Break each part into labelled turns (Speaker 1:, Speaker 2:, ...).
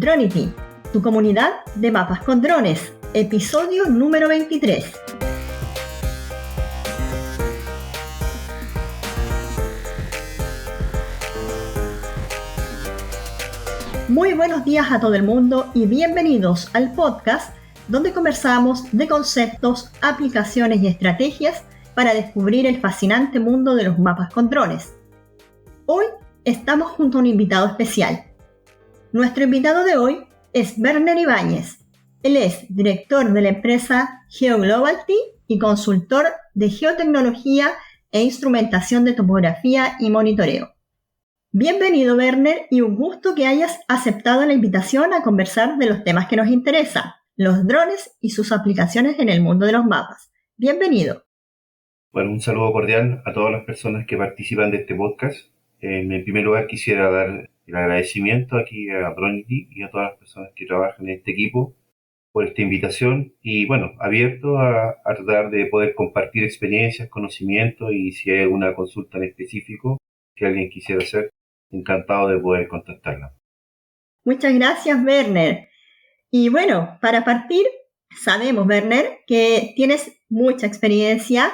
Speaker 1: Dronity, tu comunidad de mapas con drones, episodio número 23. Muy buenos días a todo el mundo y bienvenidos al podcast donde conversamos de conceptos, aplicaciones y estrategias para descubrir el fascinante mundo de los mapas con drones. Hoy estamos junto a un invitado especial. Nuestro invitado de hoy es Werner Ibáñez. Él es director de la empresa GeoGlobality y consultor de geotecnología e instrumentación de topografía y monitoreo. Bienvenido, Werner, y un gusto que hayas aceptado la invitación a conversar de los temas que nos interesan, los drones y sus aplicaciones en el mundo de los mapas. Bienvenido.
Speaker 2: Bueno, un saludo cordial a todas las personas que participan de este podcast. En primer lugar, quisiera dar el agradecimiento aquí a Dronity y a todas las personas que trabajan en este equipo por esta invitación y, bueno, abierto a tratar de poder compartir experiencias, conocimientos y si hay alguna consulta en específico que alguien quisiera hacer, encantado de poder contactarla.
Speaker 1: Muchas gracias, Werner. Y bueno, para partir, sabemos, Werner, que tienes mucha experiencia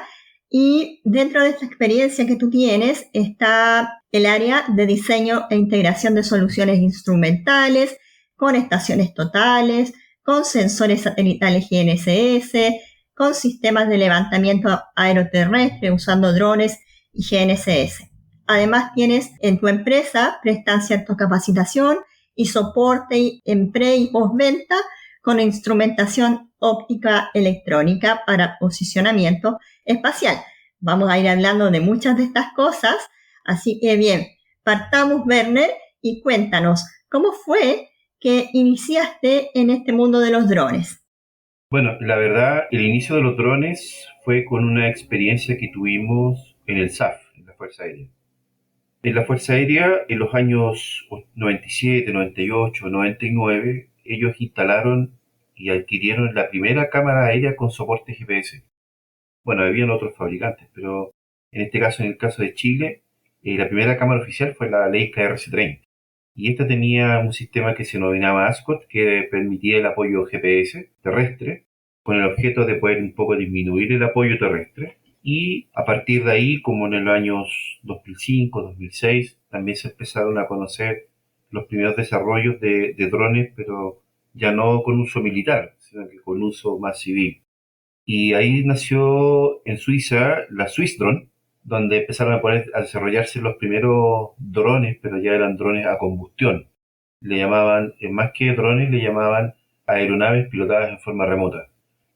Speaker 1: y dentro de esta experiencia que tú tienes está el área de diseño e integración de soluciones instrumentales, con estaciones totales, con sensores satelitales GNSS, con sistemas de levantamiento aeroterrestre usando drones y GNSS. Además, tienes en tu empresa, prestan cierta capacitación y soporte en pre y postventa con instrumentación óptica electrónica para posicionamiento espacial. Vamos a ir hablando de muchas de estas cosas, así que bien, partamos, Werner, y cuéntanos, ¿cómo fue que iniciaste en este mundo de los drones?
Speaker 2: Bueno, la verdad, el inicio de los drones fue con una experiencia que tuvimos en el SAF, en la Fuerza Aérea. En la Fuerza Aérea, en los años 97, 98, 99, ellos instalaron y adquirieron la primera cámara aérea con soporte GPS. Bueno, habían otros fabricantes, pero en este caso, en el caso de Chile, la primera cámara oficial fue la Leica RC30. Y esta tenía un sistema que se denominaba ASCOT, que permitía el apoyo GPS terrestre, con el objeto de poder un poco disminuir el apoyo terrestre. Y a partir de ahí, como en los años 2005, 2006, también se empezaron a conocer los primeros desarrollos de drones, pero ya no con uso militar, sino que con uso más civil. Y ahí nació en Suiza la Swissdrone, donde empezaron a desarrollarse los primeros drones, pero ya eran drones a combustión. Le llamaban, más que drones, le llamaban aeronaves pilotadas en forma remota.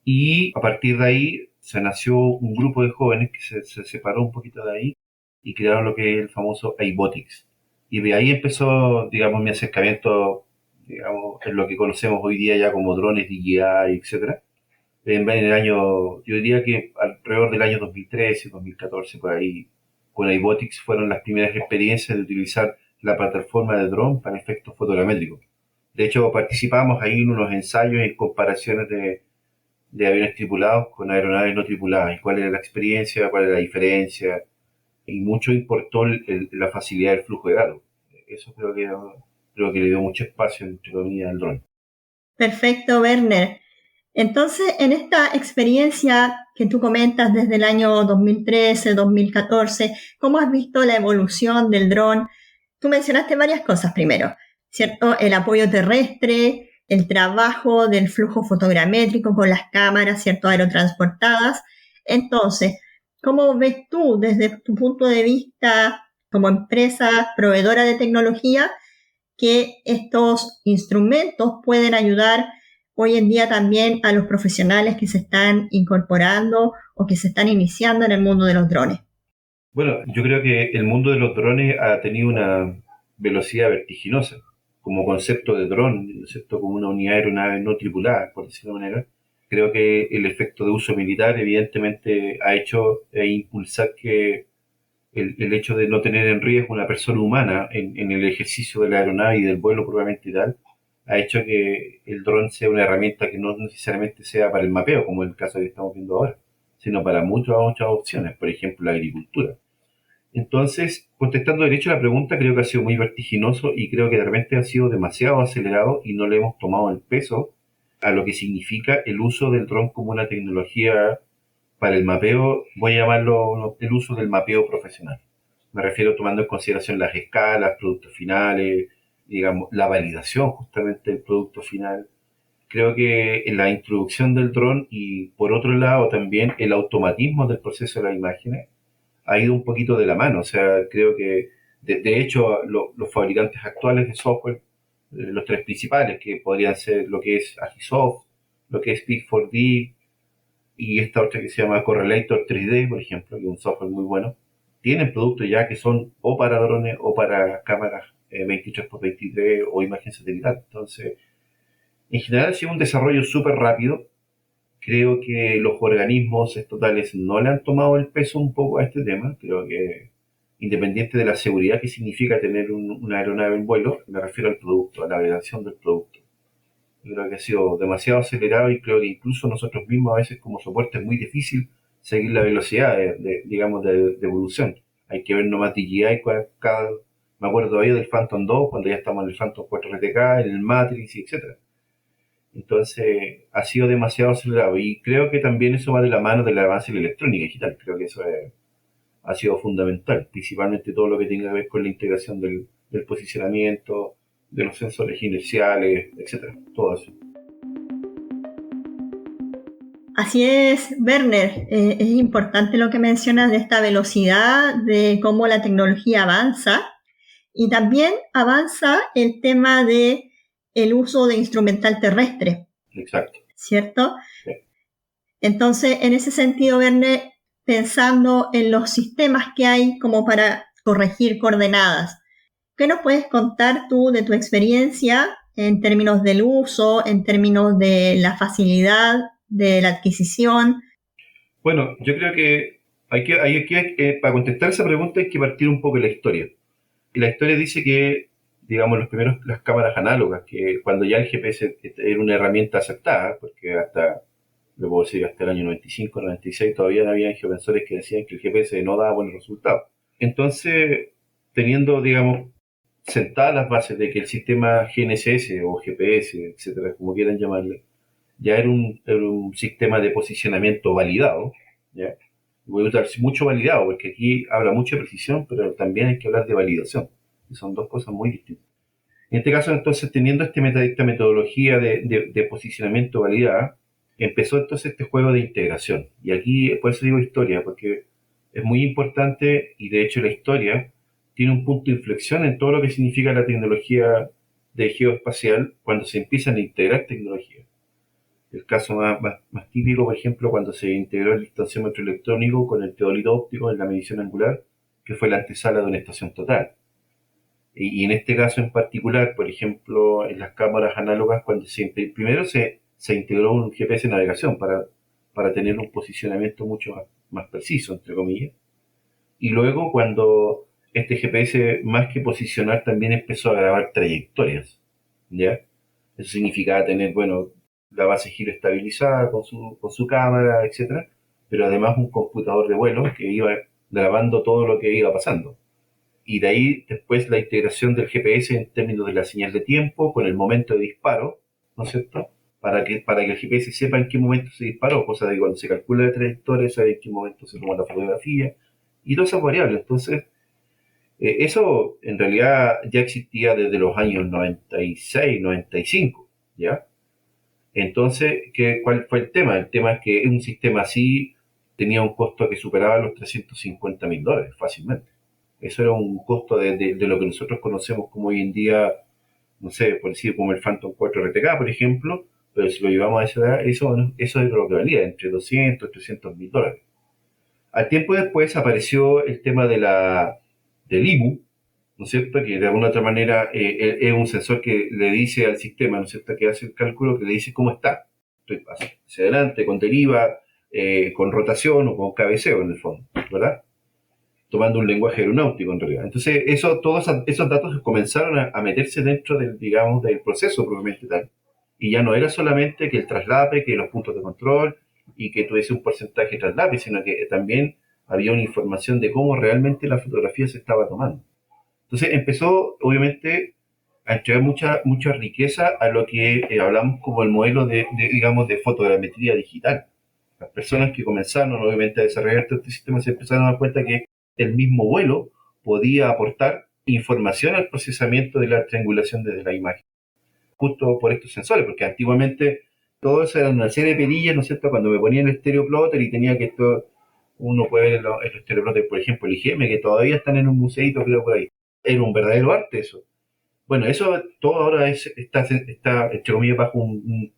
Speaker 2: Y a partir de ahí se nació un grupo de jóvenes que se separó un poquito de ahí y crearon lo que es el famoso iBotics. Y de ahí empezó, digamos, mi acercamiento, digamos, en lo que conocemos hoy día ya como drones DJI, etcétera. En el año, yo diría que alrededor del año 2013, 2014, por ahí, con iBotics fueron las primeras experiencias de utilizar la plataforma de drone para efectos fotogramétricos. De hecho, participamos ahí en unos ensayos en comparaciones de aviones tripulados con aeronaves no tripuladas, y cuál era la experiencia, cuál era la diferencia, y mucho importó la facilidad del flujo de datos. Eso creo que le dio mucho espacio, entre comillas, al drone.
Speaker 1: Perfecto, Werner. Entonces, en esta experiencia que tú comentas desde el año 2013, 2014, ¿cómo has visto la evolución del dron? Tú mencionaste varias cosas primero, ¿cierto? El apoyo terrestre, el trabajo del flujo fotogramétrico con las cámaras, ¿cierto? Aerotransportadas. Entonces, ¿cómo ves tú desde tu punto de vista como empresa proveedora de tecnología que estos instrumentos pueden ayudar hoy en día también a los profesionales que se están incorporando o que se están iniciando en el mundo de los drones?
Speaker 2: Bueno, yo creo que el mundo de los drones ha tenido una velocidad vertiginosa como concepto de dron, concepto como una unidad aeronave no tripulada, por decirlo de una manera. Creo que el efecto de uso militar evidentemente ha hecho impulsar que el hecho de no tener en riesgo una persona humana en el ejercicio de la aeronave y del vuelo propiamente tal, ha hecho que el dron sea una herramienta que no necesariamente sea para el mapeo, como es el caso que estamos viendo ahora, sino para muchas otras opciones, por ejemplo la agricultura. Entonces, contestando derecho a la pregunta, creo que ha sido muy vertiginoso y creo que de repente ha sido demasiado acelerado y no le hemos tomado el peso a lo que significa el uso del dron como una tecnología para el mapeo, voy a llamarlo el uso del mapeo profesional. Me refiero tomando en consideración las escalas, productos finales, digamos, la validación justamente del producto final. Creo que en la introducción del dron y por otro lado también el automatismo del proceso de las imágenes ha ido un poquito de la mano. O sea, creo que de hecho los fabricantes actuales de software, los tres principales, que podrían ser lo que es Agisoft, lo que es Pix4D y esta otra que se llama Correlator 3D, por ejemplo, que es un software muy bueno, tienen productos ya que son o para drones o para cámaras 23x23 o imagen satelital. Entonces, en general ha sido un desarrollo súper rápido. Creo que los organismos estatales no le han tomado el peso un poco a este tema. Creo que, independiente de la seguridad que significa tener una aeronave en vuelo, me refiero al producto, a la validación del producto. Yo creo que ha sido demasiado acelerado y creo que incluso nosotros mismos a veces como soporte es muy difícil seguir la velocidad digamos, de evolución. Hay que ver nomás DJI cada, me acuerdo todavía del Phantom 2, cuando ya estamos en el Phantom 4 RTK, en el Matrix, etc. Entonces, ha sido demasiado acelerado y creo que también eso va de la mano del avance de la electrónica digital. Creo que ha sido fundamental, principalmente todo lo que tenga que ver con la integración del posicionamiento, de los sensores inerciales, etcétera, todo eso.
Speaker 1: Así es, Werner. Es importante lo que mencionas de esta velocidad, de cómo la tecnología avanza y también avanza el tema de el uso de instrumental terrestre.
Speaker 2: Exacto.
Speaker 1: ¿Cierto?
Speaker 2: Sí.
Speaker 1: Entonces, en ese sentido, Werner, pensando en los sistemas que hay como para corregir coordenadas, ¿qué nos puedes contar tú de tu experiencia en términos del uso, en términos de la facilidad de la adquisición?
Speaker 2: Bueno, yo creo que para contestar esa pregunta hay que partir un poco de la historia. Y la historia dice que, digamos, las cámaras análogas, que cuando ya el GPS era una herramienta aceptada, porque lo puedo decir, hasta el año 95, 96, todavía no había geosensores que decían que el GPS no daba buenos resultados. Entonces, teniendo, digamos, sentadas las bases de que el sistema GNSS o GPS, etcétera, como quieran llamarle, ya era un sistema de posicionamiento validado, ¿ya? Voy a usar mucho validado, porque aquí habla mucho de precisión, pero también hay que hablar de validación, y son dos cosas muy distintas. En este caso, entonces, teniendo esta metodología de posicionamiento validada, empezó entonces este juego de integración. Y aquí, por eso digo historia, porque es muy importante, y de hecho la historia tiene un punto de inflexión en todo lo que significa la tecnología de geoespacial cuando se empiezan a integrar tecnologías. El caso más típico, por ejemplo, cuando se integró el distanciómetro electrónico con el teodolito óptico en la medición angular, que fue la antesala de una estación total. Y en este caso en particular, por ejemplo, en las cámaras análogas, cuando primero se integró un GPS de navegación para tener un posicionamiento mucho más preciso, entre comillas. Y luego cuando este GPS, más que posicionar, también empezó a grabar trayectorias, ¿ya? Eso significaba tener, bueno, la base de giro estabilizada con su cámara, etcétera, pero además un computador de vuelo que iba grabando todo lo que iba pasando. Y de ahí después la integración del GPS en términos de la señal de tiempo con el momento de disparo, ¿no es cierto? Para que el GPS sepa en qué momento se disparó, cosa de que cuando se calcula la trayectoria, sabe en qué momento se toma la fotografía y todas esas variables. Entonces, eso en realidad ya existía desde los años 96, 95, ¿ya? Entonces, ¿cuál fue el tema? El tema es que un sistema así tenía un costo que superaba los $350,000 fácilmente. Eso era un costo de lo que nosotros conocemos como hoy en día, no sé, por decir como el Phantom 4 RTK, por ejemplo, pero si lo llevamos a esa edad, eso es lo que valía, entre 200 y $300,000. Al tiempo después apareció el tema del IMU, ¿no es cierto? Que de alguna otra manera es un sensor que le dice al sistema, ¿no es cierto? Que hace el cálculo, que le dice cómo está. Estoy hacia adelante, con deriva, con rotación o con cabeceo en el fondo, ¿verdad? Tomando un lenguaje aeronáutico en realidad. Entonces, todos esos datos comenzaron a meterse dentro digamos, del proceso propiamente tal. Y ya no era solamente que el traslape, que los puntos de control y que tuviese un porcentaje de traslape, sino que también había una información de cómo realmente la fotografía se estaba tomando. Entonces empezó, obviamente, a entregar mucha riqueza a lo que hablamos como el modelo digamos, de fotogrametría digital. Las personas que comenzaron, obviamente, a desarrollar este sistema se empezaron a dar cuenta que el mismo vuelo podía aportar información al procesamiento de la triangulación desde la imagen, justo por estos sensores, porque antiguamente todo eso era una serie de perillas, ¿no es cierto? Cuando me ponían el stereoplotter y tenía que esto, uno puede ver el stereoplotter, por ejemplo, el IGM, que todavía están en un museito, creo, por ahí. Era un verdadero arte eso. Bueno, eso todo ahora está entre comillas, bajo un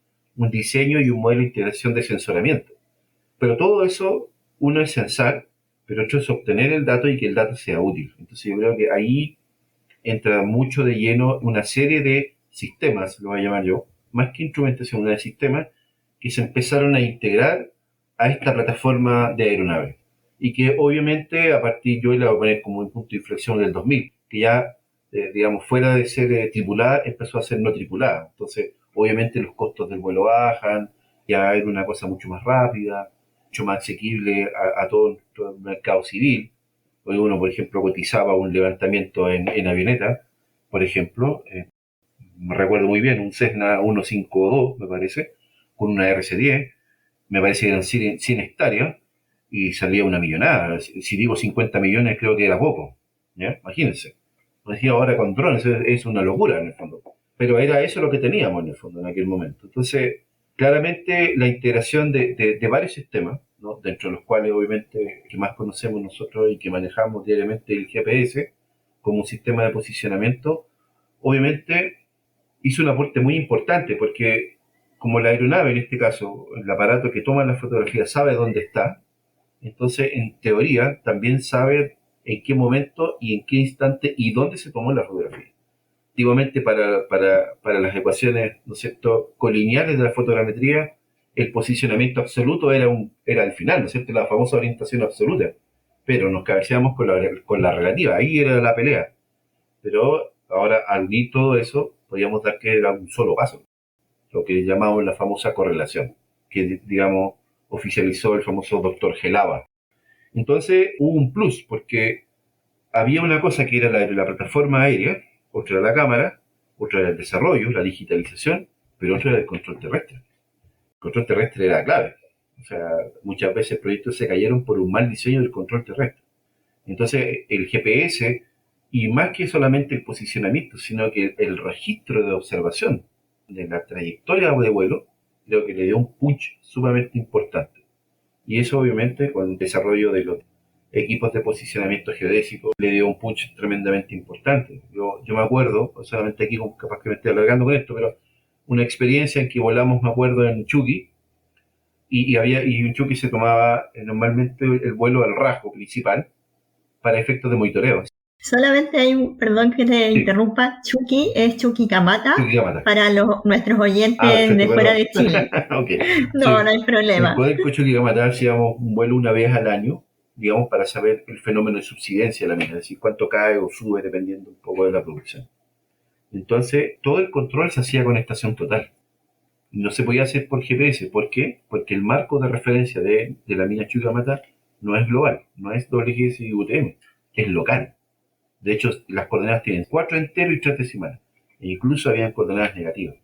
Speaker 2: diseño y un modelo de integración de sensoramiento. Pero todo eso, uno es censar, pero otro es obtener el dato y que el dato sea útil. Entonces yo creo que ahí entra mucho de lleno una serie de sistemas, lo voy a llamar yo, más que instrumentación, una de sistemas que se empezaron a integrar a esta plataforma de aeronave. Y que obviamente a partir, yo la voy a poner como un punto de inflexión del 2000, que ya, digamos, fuera de ser tripulada, empezó a ser no tripulada. Entonces, obviamente los costos del vuelo bajan, ya era una cosa mucho más rápida, mucho más asequible a todo el mercado civil. Hoy uno, por ejemplo, cotizaba un levantamiento en avioneta, por ejemplo, me recuerdo muy bien, un Cessna 152, me parece, con una RC-10, me parece que eran 100 hectáreas, y salía una millonada. Si digo 50 millones, creo que era poco, ¿ya? Imagínense. Lo decía ahora con drones, es una locura en el fondo. Pero era eso lo que teníamos en el fondo en aquel momento. Entonces, claramente la integración de varios sistemas, ¿no? Dentro de los cuales obviamente que más conocemos nosotros y que manejamos diariamente el GPS como un sistema de posicionamiento, obviamente hizo un aporte muy importante porque como la aeronave en este caso, el aparato que toma la fotografía sabe dónde está, entonces en teoría también sabe en qué momento y en qué instante y dónde se tomó la fotografía. Antiguamente para las ecuaciones, ¿no es cierto?, colineales de la fotogrametría, el posicionamiento absoluto era el final, ¿no es cierto?, la famosa orientación absoluta. Pero nos cabeceamos con la relativa, ahí era la pelea. Pero ahora, al unir todo eso, podríamos dar que era un solo paso, lo que llamamos la famosa correlación, que, digamos, oficializó el famoso doctor Gelaba. Entonces hubo un plus, porque había una cosa que era la plataforma aérea, otra era la cámara, otra era el desarrollo, la digitalización, pero otra era el control terrestre. El control terrestre era clave. O sea, muchas veces proyectos se cayeron por un mal diseño del control terrestre. Entonces, el GPS, y más que solamente el posicionamiento, sino que el registro de observación de la trayectoria de vuelo, creo que le dio un punch sumamente importante. Y eso, obviamente, con el desarrollo de los equipos de posicionamiento geodésico, le dio un punch tremendamente importante. Yo me acuerdo, solamente aquí capaz que me estoy alargando con esto, pero una experiencia en que volamos, me acuerdo, en Chucky, y un Chucky se tomaba normalmente el vuelo al rasgo principal para efectos de monitoreo.
Speaker 1: Solamente hay perdón que te interrumpa, Chucky es Chuquicamata para nuestros oyentes de fuera de Chile.
Speaker 2: Okay.
Speaker 1: No, sí, no hay problema.
Speaker 2: En Codelco Chuquicamata hacíamos un vuelo una vez al año, digamos, para saber el fenómeno de subsidencia de la mina, es decir, cuánto cae o sube dependiendo un poco de la producción. Entonces, todo el control se hacía con estación total. No se podía hacer por GPS. ¿Por qué? Porque el marco de referencia de la mina Chuquicamata no es global, no es WGS y UTM, es local. De hecho, las coordenadas tienen 4 enteros y 3 decimales. E incluso habían coordenadas negativas.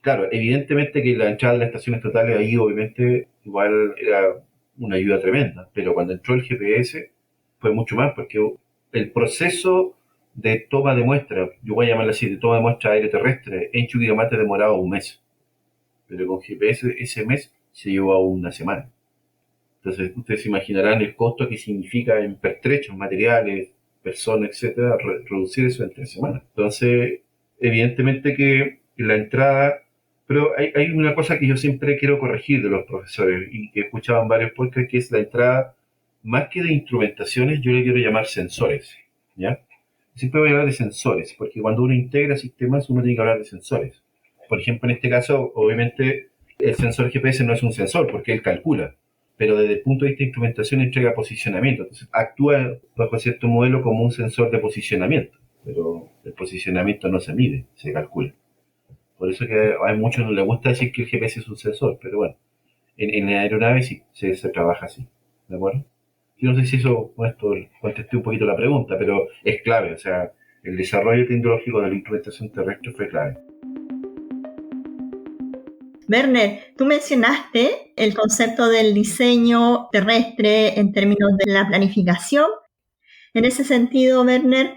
Speaker 2: Claro, evidentemente que la entrada de las estaciones totales ahí obviamente igual era una ayuda tremenda, pero cuando entró el GPS fue mucho más porque el proceso de toma de muestra, yo voy a llamarlo así, de toma de muestra aéreo terrestre en Chuquicamata demoraba un mes, pero con GPS ese mes se llevó a una semana. Entonces ustedes se imaginarán el costo que significa en pertrechos, materiales, personas, etcétera, reducir eso en 3 semanas. Entonces, evidentemente que la entrada, pero hay una cosa que yo siempre quiero corregir de los profesores y que he escuchado en varios podcasts, que es la entrada, más que de instrumentaciones, yo le quiero llamar sensores, ¿ya? Siempre voy a hablar de sensores, porque cuando uno integra sistemas, uno tiene que hablar de sensores. Por ejemplo, en este caso, obviamente, el sensor GPS no es un sensor, porque él calcula, pero desde el punto de vista de instrumentación entrega posicionamiento. Entonces, actúa bajo cierto modelo como un sensor de posicionamiento, pero el posicionamiento no se mide, se calcula. Por eso que a muchos no les gusta decir que el GPS es un sensor, pero bueno, en la aeronave sí, se trabaja así, ¿de acuerdo? Yo no sé si eso, con esto contesté un poquito la pregunta, pero es clave, o sea, el desarrollo tecnológico de la instrumentación terrestre fue clave.
Speaker 1: Werner, tú mencionaste el concepto del diseño terrestre en términos de la planificación. En ese sentido, Werner,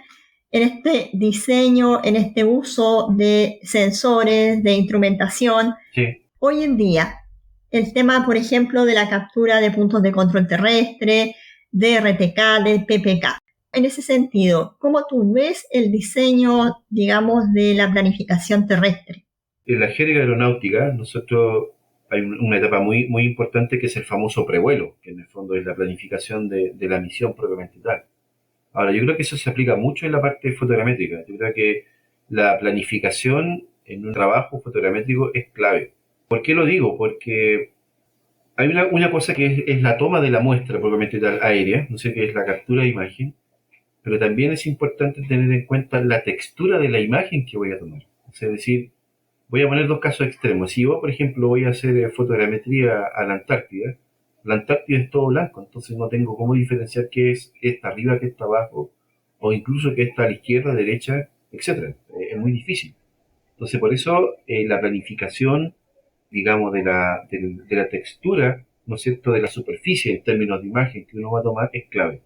Speaker 1: en este diseño, en este uso de sensores, de instrumentación,
Speaker 2: Sí.
Speaker 1: hoy en día, el tema, por ejemplo, de la captura de puntos de control terrestre, de RTK, de PPK. En ese sentido, ¿cómo tú ves el diseño, digamos, de la planificación terrestre?
Speaker 2: En la jerga aeronáutica, nosotros hay una etapa muy, muy importante que es el famoso prevuelo, que en el fondo es la planificación de la misión propiamente tal. Ahora, yo creo que eso se aplica mucho en la parte fotogramétrica. Yo creo que la planificación en un trabajo fotogramétrico es clave. ¿Por qué lo digo? Porque hay una cosa que es la toma de la muestra propiamente tal aérea, no sé qué es la captura de imagen, pero también es importante tener en cuenta la textura de la imagen que voy a tomar. Es decir, voy a poner dos casos extremos. Si yo, por ejemplo, voy a hacer fotogrametría a la Antártida es todo blanco, entonces no tengo cómo diferenciar qué es esta arriba, qué está abajo, o incluso qué está a la izquierda, derecha, etcétera. Es muy difícil. Entonces, por eso la planificación, digamos, de la textura, ¿no es cierto?, de la superficie en términos de imagen que uno va a tomar es clave.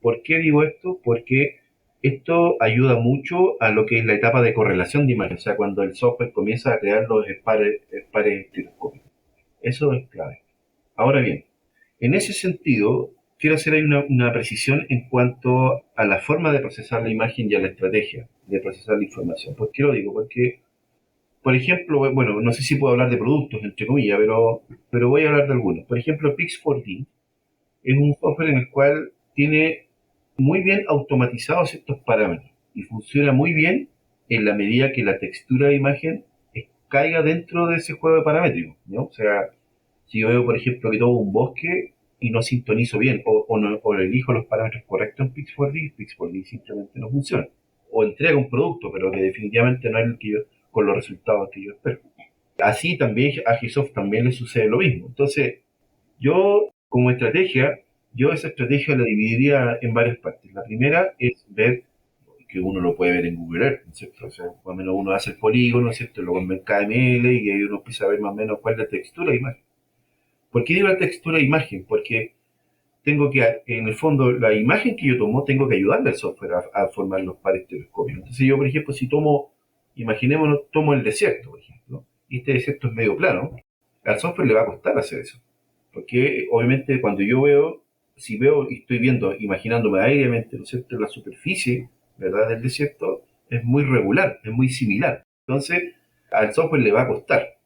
Speaker 2: ¿Por qué digo esto? Porque esto ayuda mucho a lo que es la etapa de correlación de imagen, o sea, cuando el software comienza a crear los pares estereoscópicos. Eso es clave. Ahora bien, en ese sentido, quiero hacer ahí una precisión en cuanto a la forma de procesar la imagen y a la estrategia de procesar la información. ¿Por qué lo digo? Porque, por ejemplo, bueno, no sé si puedo hablar de productos, entre comillas, pero voy a hablar de algunos. Por ejemplo, Pix4D es un software en el cual tiene muy bien automatizados estos parámetros y funciona muy bien en la medida que la textura de imagen caiga dentro de ese juego de parámetros, ¿no? O sea, si yo veo, por ejemplo, que tengo un bosque y no sintonizo bien o elijo los parámetros correctos en Pix4D simplemente no funciona. O entrega un producto, pero que definitivamente no es el que yo, con los resultados que yo espero. Así también a Gisoft también le sucede lo mismo. Entonces, yo, como estrategia, yo esa estrategia la dividiría en varias partes. La primera es ver, que uno lo puede ver en Google Earth, ¿no es cierto? O sea, más o menos uno hace el polígono, ¿no es cierto? Lo convierte en KML y ahí uno empieza a ver más o menos cuál es la textura de imagen. ¿Por qué digo la textura de imagen? Porque tengo que, en el fondo, la imagen que yo tomo, tengo que ayudarle al software a formar los pares telescópicos. Entonces yo, por ejemplo, si tomo, imaginémonos, tomo el desierto, por ejemplo, y este desierto es medio plano, al software le va a costar hacer eso. Porque obviamente cuando yo veo, si veo y estoy viendo, imaginándome aéreamente, ¿no es cierto?, la superficie, ¿verdad?, del desierto, es muy regular, es muy similar. Entonces, al software le va a costar.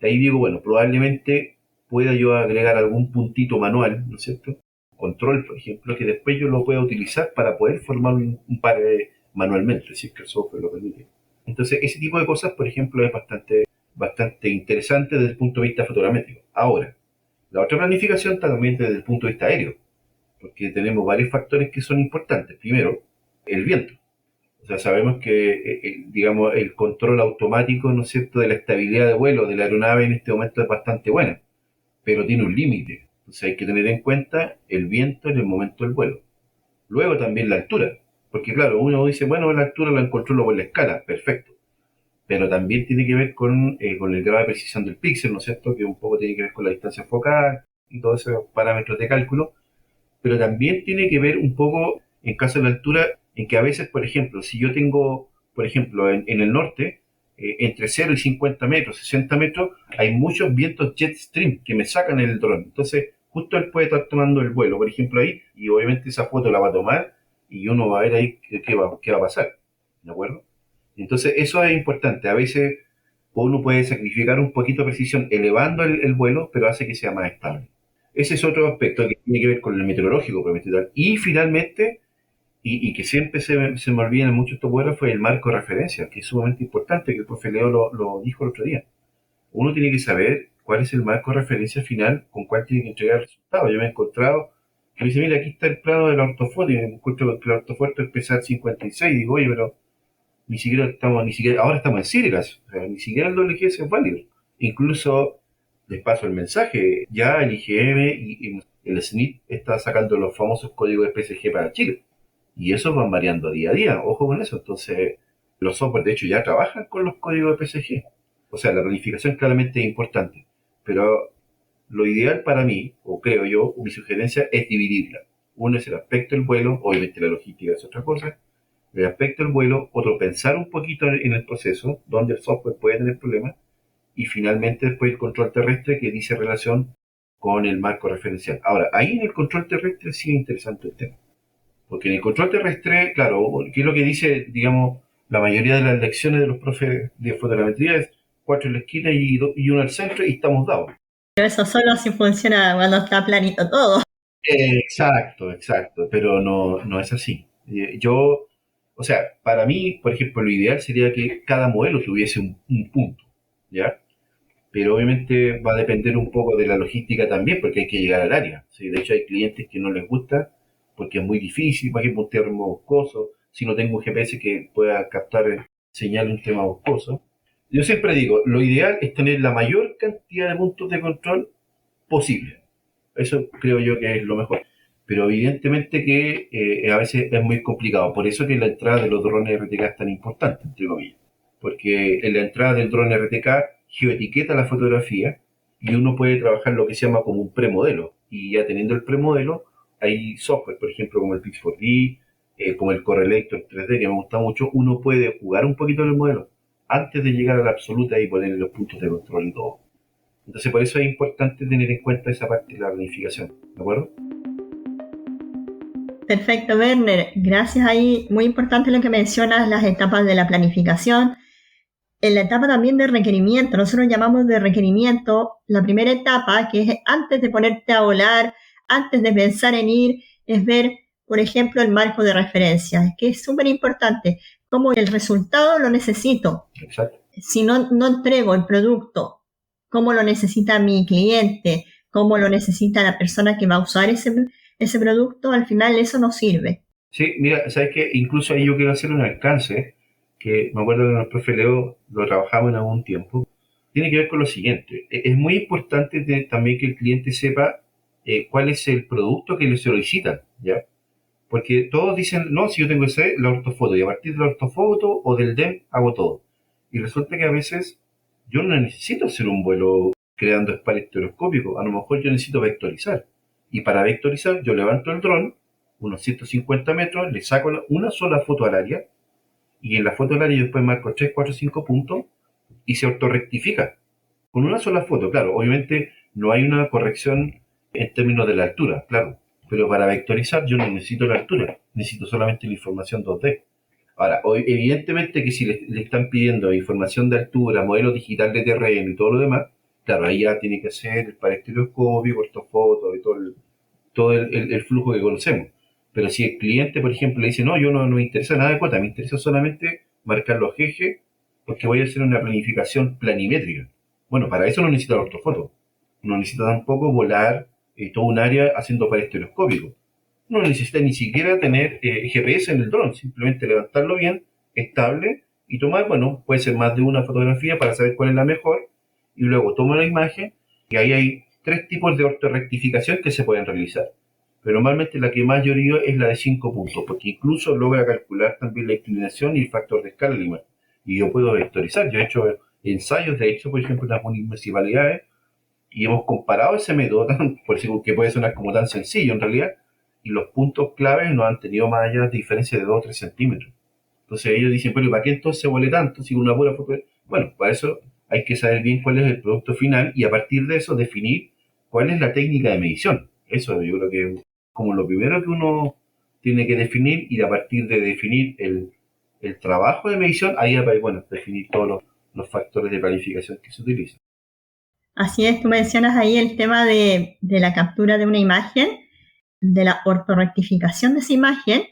Speaker 2: Ahí digo, bueno, probablemente pueda yo agregar algún puntito manual, ¿no es cierto? Control, por ejemplo, que después yo lo pueda utilizar para poder formar un par manualmente, si es que el software lo permite. Entonces, ese tipo de cosas, por ejemplo, es bastante interesante desde el punto de vista fotogramétrico. Ahora, la otra planificación está también desde el punto de vista aéreo, porque tenemos varios factores que son importantes. Primero, el viento. O sea, sabemos que, digamos, el control automático, ¿no es cierto?, de la estabilidad de vuelo de la aeronave en este momento es bastante buena, pero tiene un límite. Entonces hay que tener en cuenta el viento en el momento del vuelo. Luego también la altura, porque claro, uno dice, bueno, la altura la controlo por la escala, perfecto, pero también tiene que ver con el grado de precisión del píxel, ¿no es cierto?, que un poco tiene que ver con la distancia focal y todos esos parámetros de cálculo, pero también tiene que ver un poco, en caso de la altura, en que a veces, por ejemplo, si yo tengo, por ejemplo, en el norte, entre 0 y 50 metros, 60 metros, hay muchos vientos jet stream que me sacan el dron. Entonces, justo él puede estar tomando el vuelo, por ejemplo, ahí, y obviamente esa foto la va a tomar y uno va a ver ahí qué va a pasar. ¿De acuerdo? Entonces, eso es importante. A veces uno puede sacrificar un poquito de precisión elevando el vuelo, pero hace que sea más estable. Ese es otro aspecto que tiene que ver con el meteorológico, y finalmente, y que siempre se me olvida en muchos estos vuelos, fue el marco de referencia, que es sumamente importante, que el profe Leo lo dijo el otro día. Uno tiene que saber cuál es el marco de referencia final con cuál tiene que entregar el resultado. Yo me he encontrado, que me dice, mira, aquí está el plano de la ortofoto, y me encuentro que la ortofoto es PSAT 56, y digo, oye, pero ahora estamos en Sirigas, o sea, ni siquiera el WGS es válido. Incluso les paso el mensaje, ya el IGM el SNIT está sacando los famosos códigos de PSG para Chile. Y esos van variando día a día, ojo con eso. Entonces, los software de hecho ya trabajan con los códigos de PSG. O sea, la planificación claramente es importante. Pero lo ideal para mí, o creo yo, mi sugerencia es dividirla. Uno es el aspecto del vuelo, obviamente la logística es otra cosa. El aspecto del vuelo, otro pensar un poquito en el proceso, donde el software puede tener problemas, y finalmente después el control terrestre que dice relación con el marco referencial. Ahora, ahí en el control terrestre sí es interesante el tema. Porque en el control terrestre, claro, ¿qué es lo que dice, digamos, la mayoría de las lecciones de los profes de fotogrametría? Es 4 en la esquina y 1 al centro y estamos dados.
Speaker 1: Pero eso solo si funciona cuando está planito todo.
Speaker 2: Exacto, exacto, pero no es así. Yo, o sea, para mí, por ejemplo, lo ideal sería que cada modelo tuviese un punto, ¿ya? Pero obviamente va a depender un poco de la logística también, porque hay que llegar al área. ¿Sí? De hecho, hay clientes que no les gusta porque es muy difícil, por ejemplo, un terreno boscoso, si no tengo un GPS que pueda captar señal en un tema boscoso. Yo siempre digo, lo ideal es tener la mayor cantidad de puntos de control posible. Eso creo yo que es lo mejor. Pero evidentemente que a veces es muy complicado. Por eso que la entrada de los drones RTK es tan importante, entre comillas. Porque en la entrada del drone RTK geoetiqueta la fotografía y uno puede trabajar lo que se llama como un premodelo. Y ya teniendo el premodelo, hay software, por ejemplo, como el Pix4D, como el Correlator 3D, que me gusta mucho. Uno puede jugar un poquito en el modelo antes de llegar a la absoluta y poner los puntos de control y todo. Entonces, por eso es importante tener en cuenta esa parte de la planificación, ¿de acuerdo?
Speaker 1: Perfecto, Werner. Gracias ahí. Muy importante lo que mencionas, las etapas de la planificación. En la etapa también de requerimiento, nosotros llamamos de requerimiento la primera etapa, que es antes de ponerte a volar, antes de pensar en ir, es ver, por ejemplo, el marco de referencia, que es súper importante, como el resultado lo necesito.
Speaker 2: Exacto.
Speaker 1: Si no entrego el producto, cómo lo necesita mi cliente, cómo lo necesita la persona que va a usar ese producto, al final eso no sirve.
Speaker 2: Sí, mira, sabes que incluso ahí yo quiero hacer un alcance, que me acuerdo que con el profe Leo lo trabajamos en algún tiempo, tiene que ver con lo siguiente. Es muy importante también que el cliente sepa cuál es el producto que le solicitan, ¿ya? Porque todos dicen, no, si yo tengo ese, la ortofoto, y a partir de la ortofoto o del DEM hago todo. Y resulta que a veces yo no necesito hacer un vuelo creando espacio estereoscópico, a lo mejor yo necesito vectorizar. Y para vectorizar yo levanto el dron, unos 150 metros, le saco una sola foto al área, y en la foto del área yo después marco 3, 4, 5 puntos, y se autorrectifica. Con una sola foto, claro, obviamente no hay una corrección en términos de la altura, claro, pero para vectorizar yo no necesito la altura, necesito solamente la información 2D. Ahora, evidentemente que si le están pidiendo información de altura, modelo digital de terreno y todo lo demás, claro, ahí ya tiene que ser el parestereoscopio, ortofoto y todo el flujo que conocemos. Pero si el cliente, por ejemplo, le dice, no, yo no me interesa nada de cuota, me interesa solamente marcar los ejes porque voy a hacer una planificación planimétrica. Bueno, para eso no necesita la ortofoto. No necesita tampoco volar todo un área haciendo parestereoscópico. No necesita ni siquiera tener GPS en el dron, simplemente levantarlo bien, estable, y tomar, bueno, puede ser más de una fotografía para saber cuál es la mejor, y luego toma la imagen, y ahí hay 3 tipos de ortorectificación que se pueden realizar. Pero normalmente la que más yo digo es la de 5 puntos, porque incluso logra calcular también la inclinación y el factor de escala de la imagen. Y yo puedo vectorizar. Yo he hecho ensayos, de hecho, por ejemplo, en las municipalidades, y hemos comparado ese método, por decir que puede sonar como tan sencillo en realidad, y los puntos claves no han tenido más allá de diferencia de 2 o 3 centímetros. Entonces ellos dicen, pero ¿para qué entonces huele tanto si una pura foto? Bueno, para eso hay que saber bien cuál es el producto final y a partir de eso definir cuál es la técnica de medición. Eso yo creo que es como lo primero que uno tiene que definir y a partir de definir el trabajo de medición, ahí bueno, definir todos los factores de planificación que se utilizan.
Speaker 1: Así es, tú mencionas ahí el tema de la captura de una imagen, de la ortorrectificación de esa imagen.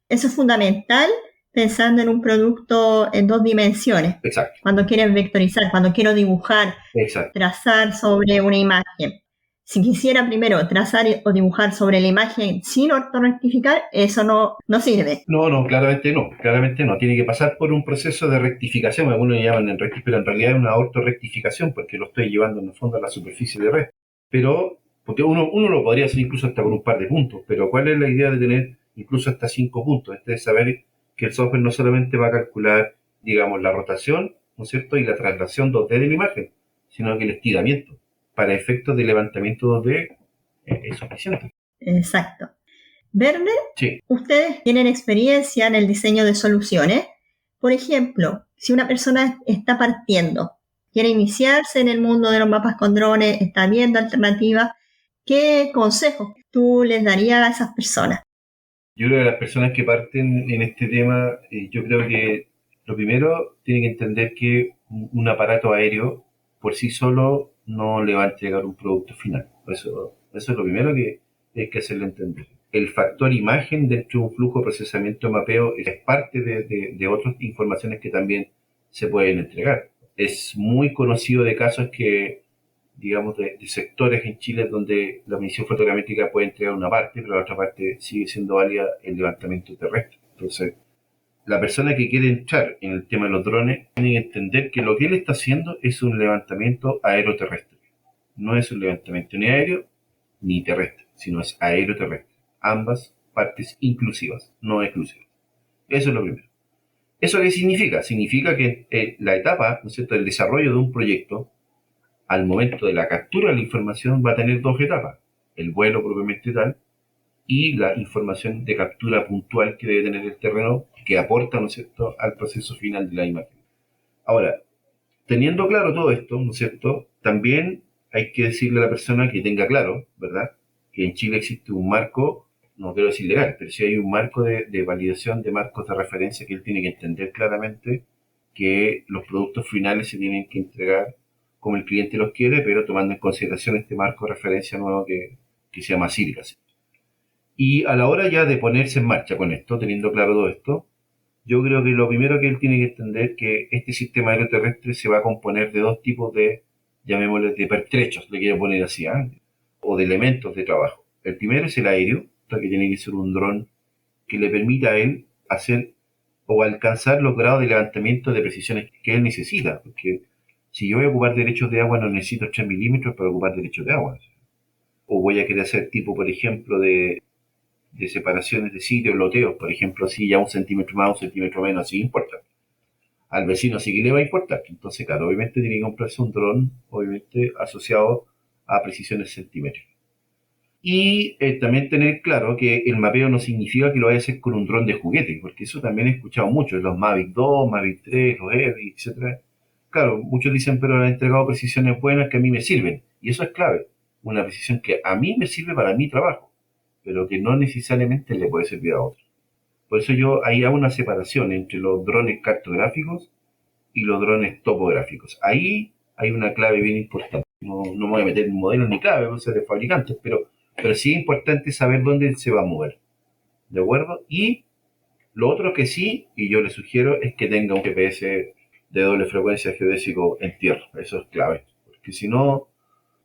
Speaker 1: Eso es fundamental pensando en un producto en 2 dimensiones.
Speaker 2: Exacto.
Speaker 1: Cuando quieres vectorizar, cuando quiero dibujar,
Speaker 2: exacto,
Speaker 1: trazar sobre una imagen. Si quisiera primero trazar o dibujar sobre la imagen sin ortorrectificar, eso no sirve.
Speaker 2: No, claramente no. Tiene que pasar por un proceso de rectificación, algunos le llaman pero en realidad es una ortorrectificación porque lo estoy llevando en el fondo a la superficie de red. Pero Porque uno lo podría hacer incluso hasta con un par de puntos, pero ¿cuál es la idea de tener incluso hasta 5 puntos? Este es saber que el software no solamente va a calcular, digamos, la rotación, ¿no es cierto?, y la traslación 2D de la imagen, sino que el estiramiento. Para efectos de levantamiento 2D es suficiente.
Speaker 1: Exacto. Werner,
Speaker 2: Sí.
Speaker 1: ustedes tienen experiencia en el diseño de soluciones. Por ejemplo, si una persona está partiendo, quiere iniciarse en el mundo de los mapas con drones, está viendo alternativas, ¿qué consejos tú les darías a esas personas?
Speaker 2: Yo creo que las personas que parten en este tema, yo creo que lo primero tienen que entender que un aparato aéreo por sí solo no le va a entregar un producto final. Eso es lo primero que hay que hacerle entender. El factor imagen dentro de un flujo de procesamiento de mapeo es parte de otras informaciones que también se pueden entregar. Es muy conocido de casos que, digamos, de sectores en Chile donde la medición fotogramétrica puede entregar una parte, pero la otra parte sigue siendo válida el levantamiento terrestre. Entonces, la persona que quiere entrar en el tema de los drones tiene que entender que lo que él está haciendo es un levantamiento aeroterrestre. No es un levantamiento ni aéreo ni terrestre, sino es aeroterrestre. Ambas partes inclusivas, no exclusivas. Eso es lo primero. ¿Eso qué significa? Significa que la etapa, ¿no es cierto?, del desarrollo de un proyecto, al momento de la captura de la información, va a tener dos etapas: el vuelo propiamente tal y la información de captura puntual que debe tener el terreno, que aporta, ¿no es cierto?, al proceso final de la imagen. Ahora, teniendo claro todo esto, ¿no es cierto?, también hay que decirle a la persona que tenga claro, ¿verdad?, que en Chile existe un marco, no quiero decir legal, pero sí hay un marco de validación de marcos de referencia que él tiene que entender claramente, que los productos finales se tienen que entregar como el cliente los quiere, pero tomando en consideración este marco de referencia nuevo que se llama CIRCA. Y a la hora ya de ponerse en marcha con esto, teniendo claro todo esto, yo creo que lo primero que él tiene que entender es que este sistema aeroterrestre se va a componer de dos tipos de, llamémosle, de pertrechos, le quiero poner así, o de elementos de trabajo. El primero es el aéreo, que tiene que ser un dron que le permita a él hacer o alcanzar los grados de levantamiento de precisiones que él necesita, porque si yo voy a ocupar derechos de agua no necesito 3 milímetros para ocupar derechos de agua. O voy a querer hacer tipo, por ejemplo, de separaciones de sitios, loteos, por ejemplo, si ya 1 centímetro más, 1 centímetro menos, sí importa. Al vecino sí que le va a importar. Entonces, claro, obviamente tiene que comprarse un dron, obviamente asociado a precisiones centímetros. Y también tener claro que el mapeo no significa que lo vaya a hacer con un dron de juguete, porque eso también he escuchado mucho, los Mavic 2, Mavic 3, los Evi, etc. Claro, muchos dicen, pero han entregado precisiones buenas que a mí me sirven. Y eso es clave. Una precisión que a mí me sirve para mi trabajo, pero que no necesariamente le puede servir a otros. Por eso yo ahí hago una separación entre los drones cartográficos y los drones topográficos. Ahí hay una clave bien importante. No me voy a meter en modelos ni clave, voy a ser de fabricantes, pero sí es importante saber dónde se va a mover. ¿De acuerdo? Y lo otro que sí, y yo le sugiero, es que tenga un GPS de doble frecuencia geodésico en tierra. Eso es clave. Porque si no,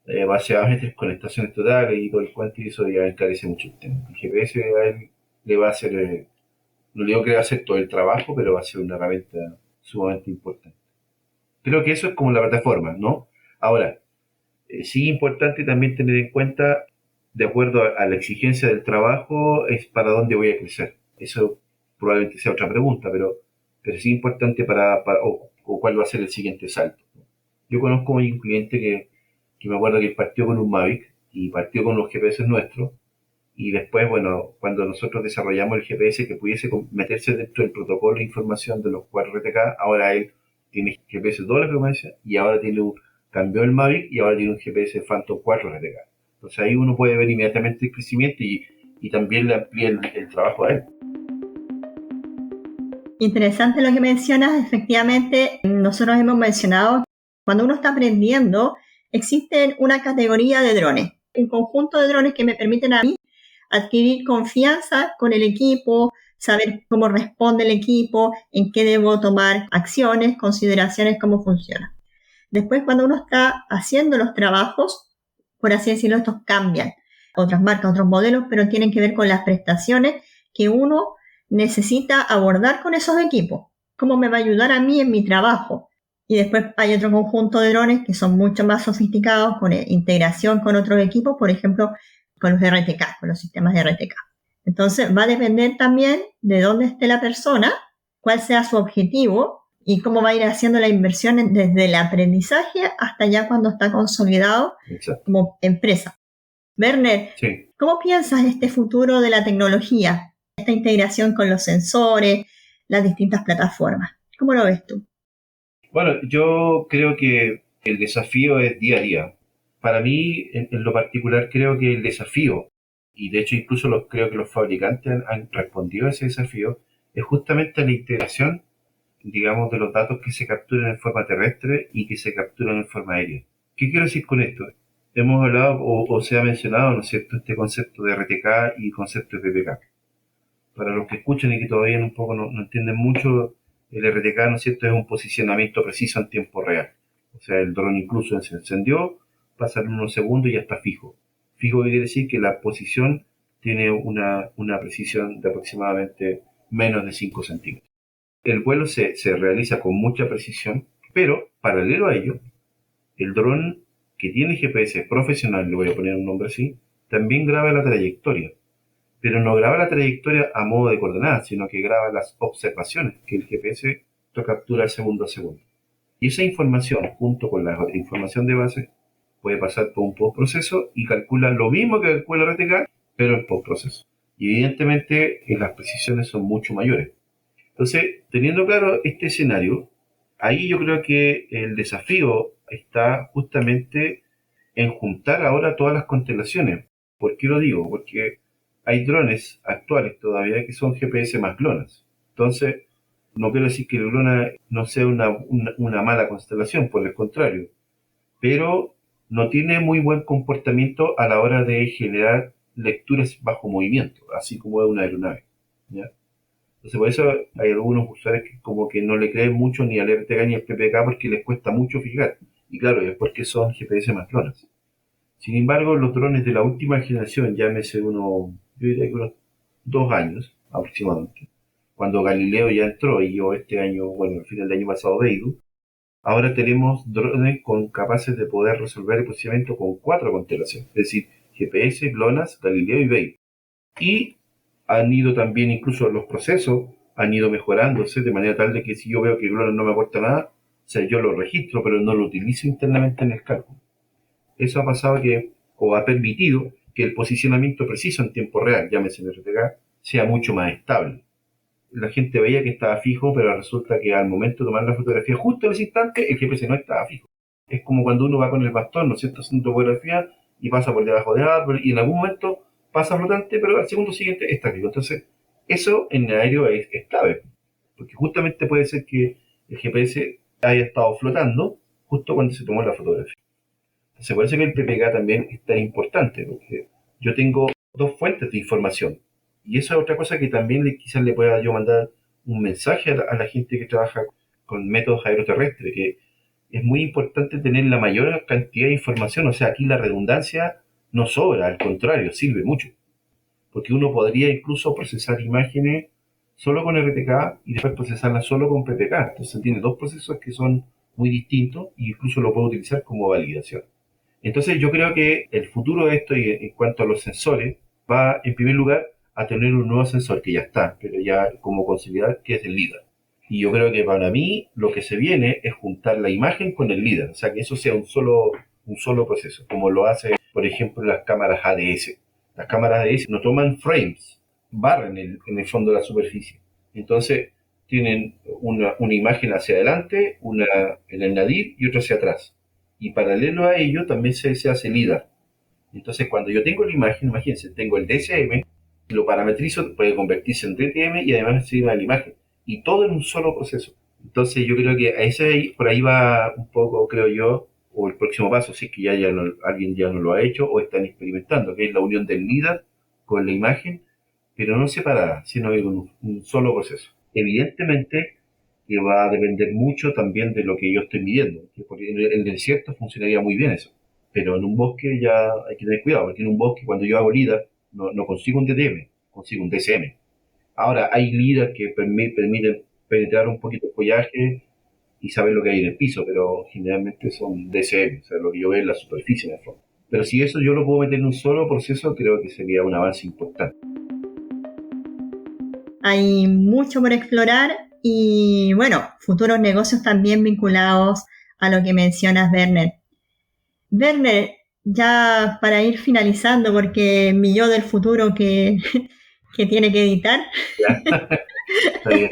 Speaker 2: va a meter conectaciones totales y todo el cuento, y eso ya encarece mucho el tema. El GPS a él le va a hacer, no digo que le va a hacer todo el trabajo, pero va a ser una herramienta sumamente importante. Creo que eso es como la plataforma, ¿no? Ahora, sí es importante también tener en cuenta, de acuerdo a la exigencia del trabajo, es para dónde voy a crecer. Eso probablemente sea otra pregunta, pero sí es importante o cuál va a ser el siguiente salto. Yo conozco a un cliente que me acuerdo que partió con un Mavic y partió con los GPS nuestros, y después, bueno, cuando nosotros desarrollamos el GPS que pudiese meterse dentro del protocolo de información de los 4RTK, ahora él tiene GPS doble frecuencia y ahora cambió el Mavic y ahora tiene un GPS Phantom 4RTK. Entonces ahí uno puede ver inmediatamente el crecimiento y también le amplía el trabajo a él.
Speaker 1: Interesante lo que mencionas. Efectivamente, nosotros hemos mencionado, cuando uno está aprendiendo, existe una categoría de drones, un conjunto de drones que me permiten a mí adquirir confianza con el equipo, saber cómo responde el equipo, en qué debo tomar acciones, consideraciones, cómo funciona. Después, cuando uno está haciendo los trabajos, por así decirlo, estos cambian. Otras marcas, otros modelos, pero tienen que ver con las prestaciones que uno necesita abordar con esos equipos. ¿Cómo me va a ayudar a mí en mi trabajo? Y después hay otro conjunto de drones que son mucho más sofisticados con integración con otros equipos, por ejemplo, con los RTK, con los sistemas de RTK. Entonces va a depender también de dónde esté la persona, cuál sea su objetivo y cómo va a ir haciendo la inversión desde el aprendizaje hasta ya cuando está consolidado como empresa. Werner, sí. ¿Cómo piensas este futuro de la tecnología, esta integración con los sensores, las distintas plataformas? ¿Cómo lo ves tú?
Speaker 2: Bueno, yo creo que el desafío es día a día. Para mí, en lo particular, creo que el desafío, y de hecho incluso creo que los fabricantes han respondido a ese desafío, es justamente la integración, digamos, de los datos que se capturan en forma terrestre y que se capturan en forma aérea. ¿Qué quiero decir con esto? Hemos hablado o se ha mencionado, ¿no es cierto?, este concepto de RTK y concepto de PPK. Para los que escuchan y que todavía un poco no entienden mucho, el RTK, ¿no es cierto?, es un posicionamiento preciso en tiempo real. O sea, el dron incluso se encendió, pasan unos segundos y ya está fijo. Fijo quiere decir que la posición tiene una precisión de aproximadamente menos de 5 centímetros. El vuelo se realiza con mucha precisión, pero paralelo a ello, el dron que tiene GPS profesional, le voy a poner un nombre así, también graba la trayectoria. Pero no graba la trayectoria a modo de coordenadas, sino que graba las observaciones que el GPS captura segundo a segundo. Y esa información, junto con la información de base, puede pasar por un postproceso y calcula lo mismo que calcula el RTK, pero en postproceso. Y evidentemente las precisiones son mucho mayores. Entonces, teniendo claro este escenario, ahí yo creo que el desafío está justamente en juntar ahora todas las constelaciones. ¿Por qué lo digo? Porque hay drones actuales todavía que son GPS más GLONASS. Entonces, no quiero decir que el GLONASS no sea una mala constelación, por el contrario, pero no tiene muy buen comportamiento a la hora de generar lecturas bajo movimiento, así como es una aeronave, ¿ya? Entonces, por eso hay algunos usuarios que como que no le creen mucho ni al RTK ni al PPK porque les cuesta mucho fijar. Y claro, es porque son GPS más GLONASS. Sin embargo, los drones de la última generación, llámese yo diría que unos 2 años aproximadamente, cuando Galileo ya entró y yo este año, bueno, al final del año pasado Beidou, ahora tenemos drones capaces de poder resolver el procesamiento con 4 constelaciones, es decir, GPS, GLONASS, Galileo y Beidou. Y han ido también, incluso los procesos, han ido mejorándose de manera tal de que si yo veo que GLONASS no me aporta nada, o sea, yo lo registro, pero no lo utilizo internamente en el cálculo. Eso ha pasado o ha permitido que el posicionamiento preciso en tiempo real, llámese en RTK, sea mucho más estable. La gente veía que estaba fijo, pero resulta que al momento de tomar la fotografía, justo en ese instante, el GPS no estaba fijo. Es como cuando uno va con el bastón, ¿no es cierto?, haciendo fotografía y pasa por debajo de árbol y en algún momento pasa flotante, pero al segundo siguiente está fijo. Entonces, eso en el aéreo es clave, porque justamente puede ser que el GPS haya estado flotando justo cuando se tomó la fotografía. Entonces, por eso que el PPK también es tan importante, porque yo tengo 2 fuentes de información. Y eso es otra cosa que también quizás le pueda yo mandar un mensaje a la gente que trabaja con métodos aeroterrestres, que es muy importante tener la mayor cantidad de información. O sea, aquí la redundancia no sobra, al contrario, sirve mucho. Porque uno podría incluso procesar imágenes solo con RTK y después procesarlas solo con PPK. Entonces tiene 2 procesos que son muy distintos e incluso lo puedo utilizar como validación. Entonces yo creo que el futuro de esto, y en cuanto a los sensores, va en primer lugar a tener un nuevo sensor que ya está, pero ya como consolidar, que es el LiDAR. Y yo creo que para mí lo que se viene es juntar la imagen con el LiDAR, o sea que eso sea un solo proceso, como lo hace, por ejemplo, las cámaras ADS. Las cámaras ADS no toman frames, barren en el fondo de la superficie. Entonces tienen una imagen hacia adelante, una en el nadir y otra hacia atrás. Y paralelo a ello también se hace LiDAR. Entonces cuando yo tengo la imagen, imagínense, tengo el DSM, lo parametrizo, puede convertirse en DTM y además se va la imagen. Y todo en un solo proceso. Entonces yo creo que por ahí va un poco, creo yo, o el próximo paso, si es que alguien ya no lo ha hecho o están experimentando, que es la unión del LiDAR con la imagen, pero no separada, sino con un solo proceso. Evidentemente, que va a depender mucho también de lo que yo estoy midiendo. Porque en el desierto funcionaría muy bien eso, pero en un bosque ya hay que tener cuidado, porque en un bosque cuando yo hago LiDAR no consigo un DTM, consigo un DSM. Ahora hay LiDAR que permiten penetrar un poquito el follaje y saber lo que hay en el piso, pero generalmente son DCM, o sea, lo que yo veo en la superficie en el fondo. Pero si eso yo lo puedo meter en un solo proceso, creo que sería un avance importante.
Speaker 1: Hay mucho por explorar y, bueno, futuros negocios también vinculados a lo que mencionas, Werner. Werner, ya para ir finalizando, porque mi yo del futuro que tiene que editar.
Speaker 2: ¿Ya? Está bien.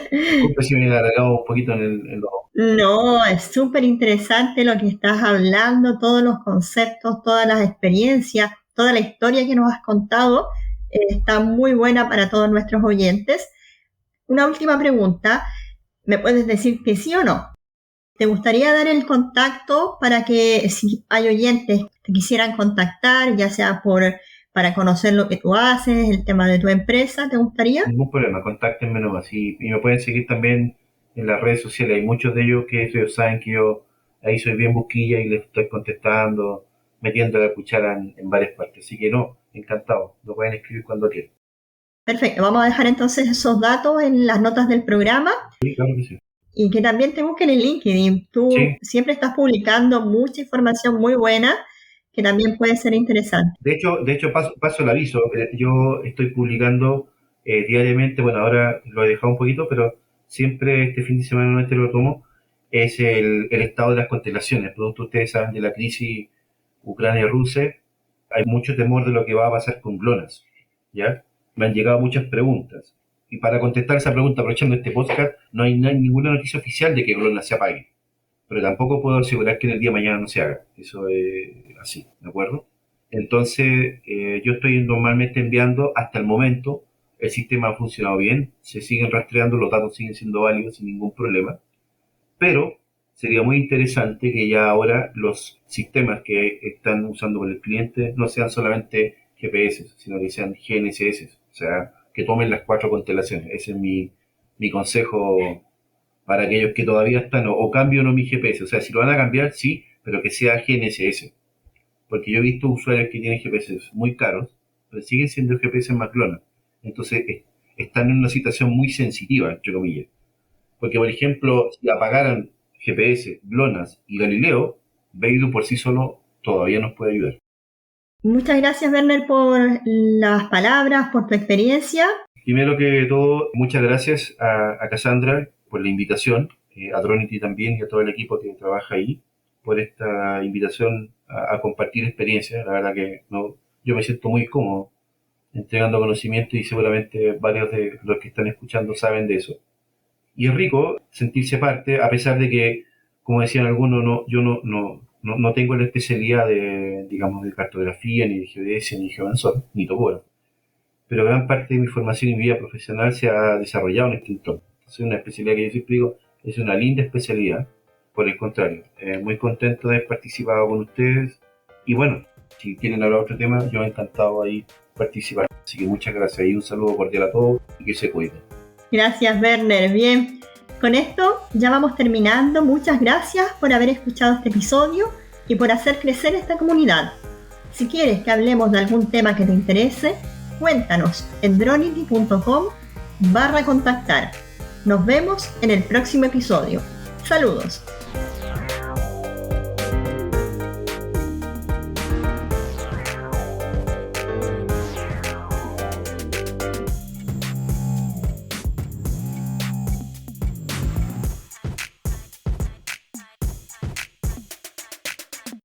Speaker 2: Disculpe si me he alargado un poquito en los...
Speaker 1: No, es súper interesante lo que estás hablando, todos los conceptos, todas las experiencias, toda la historia que nos has contado, está muy buena para todos nuestros oyentes. Una última pregunta, ¿me puedes decir que sí o no? ¿Te gustaría dar el contacto para que si hay oyentes que te quisieran contactar, ya sea para conocer lo que tú haces, el tema de tu empresa, ¿te gustaría?
Speaker 2: Ningún problema, contáctenme nomás. Y me pueden seguir también en las redes sociales. Hay muchos de ellos que ellos saben que yo ahí soy bien busquilla y les estoy contestando, metiendo la cuchara en varias partes. Así que no, encantado. Lo pueden escribir cuando quieran.
Speaker 1: Perfecto, vamos a dejar entonces esos datos en las notas del programa.
Speaker 2: Sí, claro que sí.
Speaker 1: Y que también te busquen en LinkedIn. Tú
Speaker 2: Sí.
Speaker 1: siempre estás publicando mucha información muy buena que también puede ser interesante.
Speaker 2: De hecho paso el aviso. Yo estoy publicando diariamente, bueno, ahora lo he dejado un poquito, pero siempre este fin de semana no lo tomo, es el estado de las constelaciones. Producto, ustedes saben, de la crisis Ucrania-Rusia, hay mucho temor de lo que va a pasar con GLONASS, ¿ya? Me han llegado muchas preguntas. Y para contestar esa pregunta, aprovechando este podcast, no hay ninguna noticia oficial de que GLONASS se apague. Pero tampoco puedo asegurar que en el día de mañana no se haga. Eso es así, ¿de acuerdo? Entonces, yo estoy normalmente enviando, hasta el momento, el sistema ha funcionado bien, se siguen rastreando, los datos siguen siendo válidos sin ningún problema, pero sería muy interesante que ya ahora los sistemas que están usando con el cliente no sean solamente GPS, sino que sean GNSS, o sea, que tomen las 4 constelaciones. Ese es mi consejo para aquellos que todavía están, o cambio o no mi GPS, o sea, si lo van a cambiar, sí, pero que sea GNSS, porque yo he visto usuarios que tienen GPS muy caros, pero siguen siendo GPS más GLONASS, entonces están en una situación muy sensitiva, entre comillas, porque por ejemplo, si apagaran GPS, GLONASS y Galileo, Beidou por sí solo todavía nos puede ayudar.
Speaker 1: Muchas gracias, Werner, por las palabras, por tu experiencia.
Speaker 2: Primero que todo, muchas gracias a Cassandra por la invitación, a Dronity también y a todo el equipo que trabaja ahí por esta invitación a compartir experiencias. La verdad que yo me siento muy cómodo entregando conocimiento y seguramente varios de los que están escuchando saben de eso. Y es rico sentirse parte, a pesar de que, como decían algunos, yo no tengo la especialidad digamos, de cartografía, ni de geodesia, ni de geodansor, ni topógrafo. Pero gran parte de mi formación y mi vida profesional se ha desarrollado en este entorno. Es una especialidad que yo siempre digo, es una linda especialidad. Por el contrario, muy contento de haber participado con ustedes. Y bueno, si quieren hablar de otro tema, yo encantado ahí participar. Así que muchas gracias y un saludo cordial a todos y que se cuiden.
Speaker 1: Gracias, Werner. Bien, con esto ya vamos terminando. Muchas gracias por haber escuchado este episodio y por hacer crecer esta comunidad. Si quieres que hablemos de algún tema que te interese, cuéntanos en dronity.com/contactar. Nos vemos en el próximo episodio. Saludos.